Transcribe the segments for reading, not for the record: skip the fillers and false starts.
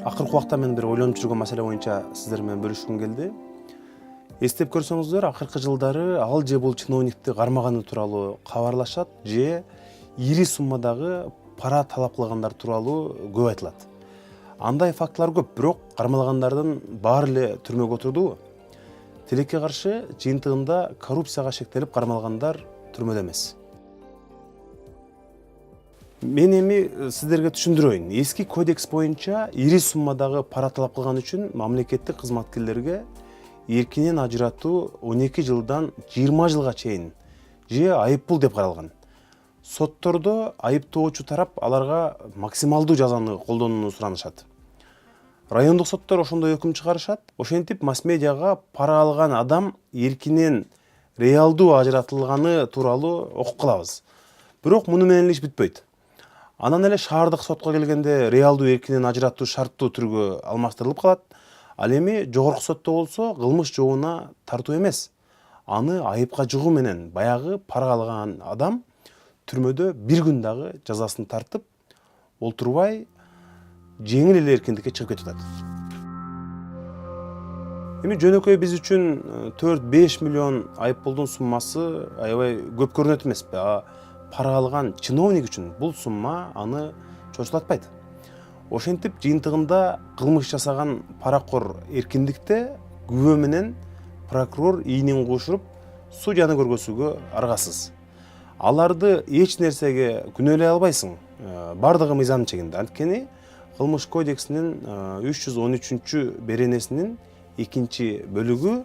Акыркы убакта мен бир ойлонуп жүргөн маселе боюнча сиздер менен бөлүшкүм келди. Эстеп көрсөңүздөр, акыркы жылдары ал же бул чиновникти кармаганы тууралуу кабарлашат, же ири суммадагы пара талап кылгандар тууралуу көп айтылат. Андай фактылар көп, бирок кармалгандардын баары эле түрмөгө отурдубу? Тилекке каршы жыйынтыгында коррупцияга шектелип кармалгандар түрмөдө эмес. Мен эми сиздерге түшүндүрөйүн. Эски кодекс боюнча ири суммадагы пара талап кылган үчүн мамлекеттик кызматкерлерге эркинен ажыратуу 12 жылдан 20 жылга чейин же айыппул деп каралган. Соттордо айыптоочу тарап аларга максималдуу жазаны колдонууну суранышат. Райондук соттор ошондой өкүм чыгарышат. Ошентип масс-медиага пара алган адам эркинен реалдуу ажыратылганы тууралуу окуп калабыз. Бирок муну менен иш бүтпөйт. Анан эле шаардык сотко келгенде реалдуу эркинен ажыратуу шарттуу түргө алмаштырылып калат. Ал эми жогорку сотто болсо кылмыш жообуна тартуу эмес. Аны айыпка жыгуу менен баягы пара алган адам түрмөдө бир күн дагы жазасын тартып, олтурбай жеңил эле эркиндикке чыгып кетип атат. Эми жөнөкөй биз үчүн 4-5 миллион айыппулдун суммасы аябай көп көрүнөт эмеспи? Пара алган чиновник үчүн бул сумма аны чочулатпайт. Ошентип жыйынтыгында кылмыш жасаган паракор эркиндикте күбө менен прокурор ийнин куушуруп судьяны көргөзүүгө аргасыз. Аларды эч нерсеге күнөөлөй албайсың. Бардыгы мыйзам чегинде. Анткени кылмыш кодексинин 313 беренесинин 2 бөлүгү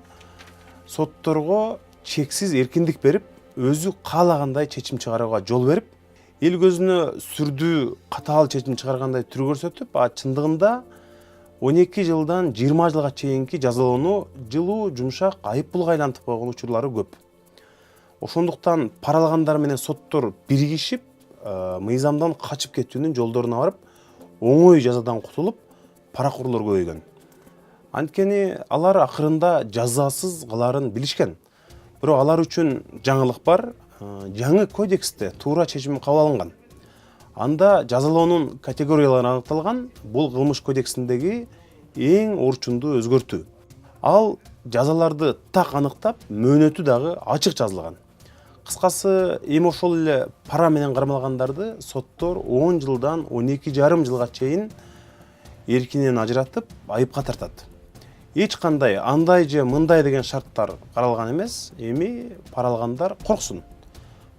сотторго чексиз эркиндик берип, өзү каалагандай чечим чыгарууга жол берип, эл көзүнө сүрдүү катаал чечим чыгаргандай түр көрсөтүп, чындыгында 12 жылдан 20 жылга чейинки жазалоону жылуу, жумшак, айыппулга айлантып койгон учурлары көп. Ошондуктан пара алгандар менен соттор биригишип, мыйзамдан качып кетүүнүн жолдоруна барып, оңой жазадан кутулуп, паракорлор көбөйгөн. Анткени алар акырында жазасыз каларын билишкен. Бирок алар үчүн жаңылык бар. Жаңы кодексте туура чечим кабыл алынган. Анда жазалоонун категориялары аныкталган. Бул кылмыш кодексиндеги эң орчундуу өзгөртүү. Ал жазаларды так аныктап, мөөнөтү дагы ачык жазылган. Кыскасы, эми ошол эле пара менен кармалгандарды соттор 10 жылдан 12,5 жылга чейин эркинен ажыратып, айыпка тартат. Эч кандай андай же мындай деген шарттар каралган эмес. Эми пара алгандар корксун.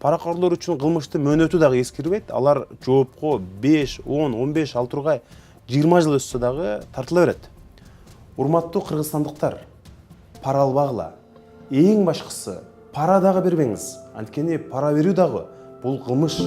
Паракорлор үчүн кылмышты мөөнөтү дагы эскирбейт. Алар жоопко 5, 10, 15, ал тургай 20 жыл өссө дагы тартыла берет. Урматтуу кыргызстандыктар, пара албагыла. Эң башкысы, пара дагы бербеңиз. Анткени пара берүү дагы бул кылмыш.